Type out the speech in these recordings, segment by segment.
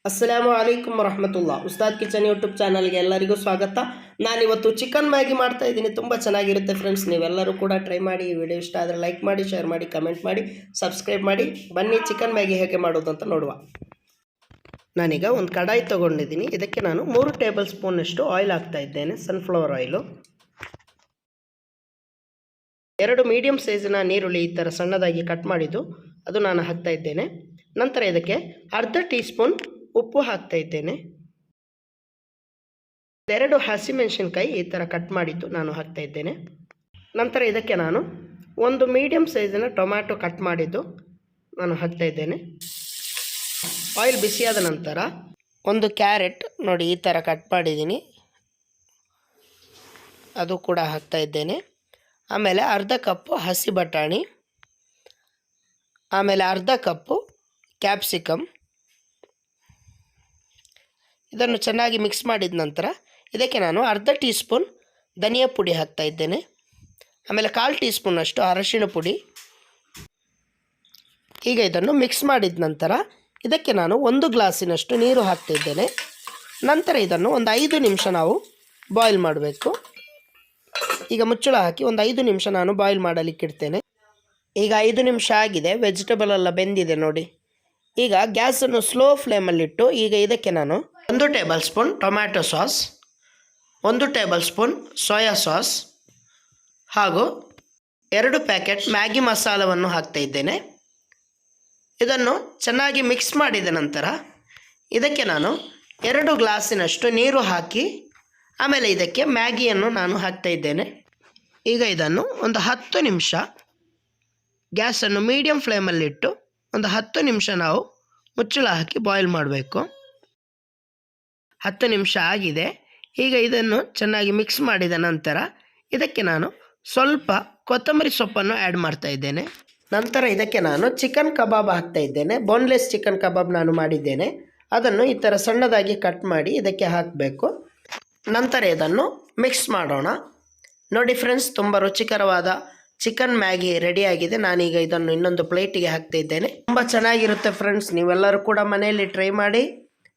ಅಸ್ಸಲಾಮು ಅಲೈಕುಮ್ ವರಹಮತುಲ್ಲಾ. Ustad kitchen YouTube ಚಾನಲ್ಗೆ ಎಲ್ಲರಿಗೂ ಸ್ವಾಗತ. ನಾನಿವತ್ತು ಚಿಕನ್ ಮ್ಯಾಗಿ ಮಾಡ್ತಾ ಇದ್ದೀನಿ. ತುಂಬ ಚೆನ್ನಾಗಿರುತ್ತೆ ಫ್ರೆಂಡ್ಸ್. ನೀವೆಲ್ಲರೂ ಕೂಡ ಟ್ರೈ ಮಾಡಿ. ಈ ವಿಡಿಯೋ ಇಷ್ಟ ಆದರೆ ಲೈಕ್ ಮಾಡಿ, ಶೇರ್ ಮಾಡಿ, ಕಮೆಂಟ್ ಮಾಡಿ, ಸಬ್ಸ್ಕ್ರೈಬ್ ಮಾಡಿ. ಬನ್ನಿ ಚಿಕನ್ ಮ್ಯಾಗಿ ಹೇಗೆ ಮಾಡೋದು ಅಂತ ನೋಡುವ. ನಾನೀಗ ಒಂದು ಕಡಾಯಿ ತೊಗೊಂಡಿದ್ದೀನಿ. ಇದಕ್ಕೆ ನಾನು 3 ಟೇಬಲ್ ಸ್ಪೂನಷ್ಟು ಆಯಿಲ್ ಹಾಕ್ತಾ ಇದ್ದೇನೆ, ಸನ್ಫ್ಲವರ್ ಆಯಿಲು. 2 ಮೀಡಿಯಮ್ ಸೈಜಿನ ನೀರುಳ್ಳಿ ಈ ಥರ ಸಣ್ಣದಾಗಿ ಕಟ್ ಮಾಡಿದ್ದು ಅದು ನಾನು ಹಾಕ್ತಾ ಇದ್ದೇನೆ. ನಂತರ ಇದಕ್ಕೆ ಅರ್ಧ ಟೀ ಸ್ಪೂನ್ ಉಪ್ಪು ಹಾಕ್ತಾ ಇದ್ದೇನೆ. 2 ಹಸಿಮೆಣಸಿನಕಾಯಿ ಈ ಥರ ಕಟ್ ಮಾಡಿದ್ದು ನಾನು ಹಾಕ್ತಾ ಇದ್ದೇನೆ. ನಂತರ ಇದಕ್ಕೆ ನಾನು ಒಂದು ಮೀಡಿಯಮ್ ಸೈಜಿನ ಟೊಮ್ಯಾಟೊ ಕಟ್ ಮಾಡಿದ್ದು ನಾನು ಹಾಕ್ತಾ ಇದ್ದೇನೆ. ಆಯಿಲ್ ಬಿಸಿಯಾದ ನಂತರ ಒಂದು ಕ್ಯಾರೆಟ್ ನೋಡಿ ಈ ಥರ ಕಟ್ ಮಾಡಿದ್ದೀನಿ, ಅದು ಕೂಡ ಹಾಕ್ತಾ ಇದ್ದೇನೆ. ಆಮೇಲೆ ಅರ್ಧ ಕಪ್ಪು ಹಸಿ ಬಟಾಣಿ, ಆಮೇಲೆ ಅರ್ಧ ಕಪ್ಪು ಕ್ಯಾಪ್ಸಿಕಮ್. ಇದನ್ನು ಚೆನ್ನಾಗಿ ಮಿಕ್ಸ್ ಮಾಡಿದ ನಂತರ ಇದಕ್ಕೆ ನಾನು ಅರ್ಧ ಟೀ ಸ್ಪೂನ್ ಧನಿಯಾ ಪುಡಿ ಹಾಕ್ತಾ ಇದ್ದೇನೆ. ಆಮೇಲೆ 1/4 ಟೀ ಸ್ಪೂನಷ್ಟು ಅರಶಿಣ ಪುಡಿ. ಈಗ ಇದನ್ನು ಮಿಕ್ಸ್ ಮಾಡಿದ ನಂತರ ಇದಕ್ಕೆ ನಾನು 1 ಗ್ಲಾಸಿನಷ್ಟು ನೀರು ಹಾಕ್ತಾ ಇದ್ದೇನೆ. ನಂತರ ಇದನ್ನು ಒಂದು 5 ನಿಮಿಷ ನಾವು ಬಾಯ್ಲ್ ಮಾಡಬೇಕು. ಈಗ ಮುಚ್ಚಳ ಹಾಕಿ ಒಂದು 5 ನಿಮಿಷ ನಾನು ಬಾಯ್ಲ್ ಮಾಡಲಿಕ್ಕೆ ಇಡ್ತೇನೆ. ಈಗ 5 ನಿಮಿಷ ಆಗಿದೆ, ವೆಜಿಟೇಬಲ್ ಎಲ್ಲ ಬೆಂದಿದೆ ನೋಡಿ. ಈಗ ಗ್ಯಾಸನ್ನು ಸ್ಲೋ ಫ್ಲೇಮಲ್ಲಿಟ್ಟು ಈಗ ಇದಕ್ಕೆ ನಾನು 1 table spoon tomato sauce, 1 table spoon soya sauce ಹಾಗೂ 2 ಪ್ಯಾಕೆಟ್ ಮ್ಯಾಗಿ ಮಸಾಲವನ್ನು ಹಾಕ್ತಾ ಇದ್ದೇನೆ. ಇದನ್ನು ಚೆನ್ನಾಗಿ ಮಿಕ್ಸ್ ಮಾಡಿದ ನಂತರ ಇದಕ್ಕೆ ನಾನು 2 ಗ್ಲಾಸಿನಷ್ಟು ನೀರು ಹಾಕಿ ಆಮೇಲೆ ಇದಕ್ಕೆ ಮ್ಯಾಗಿಯನ್ನು ನಾನು ಹಾಕ್ತಾ ಇದ್ದೇನೆ. ಈಗ ಇದನ್ನು ಒಂದು 10 ನಿಮಿಷ ಗ್ಯಾಸನ್ನು ಮೀಡಿಯಮ್ ಫ್ಲೇಮಲ್ಲಿಟ್ಟು ಒಂದು 10 ನಿಮಿಷ ನಾವು ಮುಚ್ಚಳ ಹಾಕಿ ಬಾಯ್ಲ್ ಮಾಡಬೇಕು. 10 ನಿಮಿಷ ಆಗಿದೆ. ಈಗ ಇದನ್ನು ಚೆನ್ನಾಗಿ ಮಿಕ್ಸ್ ಮಾಡಿದ ನಂತರ ಇದಕ್ಕೆ ನಾನು ಸ್ವಲ್ಪ ಕೊತ್ತಂಬರಿ ಸೊಪ್ಪನ್ನು ಆ್ಯಡ್ ಮಾಡ್ತಾ ಇದ್ದೇನೆ. ನಂತರ ಇದಕ್ಕೆ ನಾನು ಚಿಕನ್ ಕಬಾಬ್ ಹಾಕ್ತಾ ಇದ್ದೇನೆ. ಬೋನ್ಲೆಸ್ ಚಿಕನ್ ಕಬಾಬ್ ನಾನು ಮಾಡಿದ್ದೇನೆ. ಅದನ್ನು ಈ ಥರ ಸಣ್ಣದಾಗಿ ಕಟ್ ಮಾಡಿ ಇದಕ್ಕೆ ಹಾಕಬೇಕು. ನಂತರ ಇದನ್ನು ಮಿಕ್ಸ್ ಮಾಡೋಣ. ನೋಡಿ ಫ್ರೆಂಡ್ಸ್, ತುಂಬ ರುಚಿಕರವಾದ ಚಿಕನ್ ಮ್ಯಾಗಿ ರೆಡಿಯಾಗಿದೆ. ನಾನೀಗ ಇದನ್ನು ಇನ್ನೊಂದು ಪ್ಲೇಟಿಗೆ ಹಾಕ್ತಾ ಇದ್ದೇನೆ. ತುಂಬ ಚೆನ್ನಾಗಿರುತ್ತೆ ಫ್ರೆಂಡ್ಸ್. ನೀವೆಲ್ಲರೂ ಕೂಡ ಮನೆಯಲ್ಲಿ ಟ್ರೈ ಮಾಡಿ.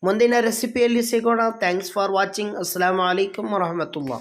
ಮುಂದಿನ ರೆಸಿಪಿಯಲ್ಲಿ ಸಿಗೋಣ. Thanks for watching. ಅಸ್ಸಲಾಮು ಅಲೈಕುಮ್ ವರಹಮತುಲ್ಲಾ.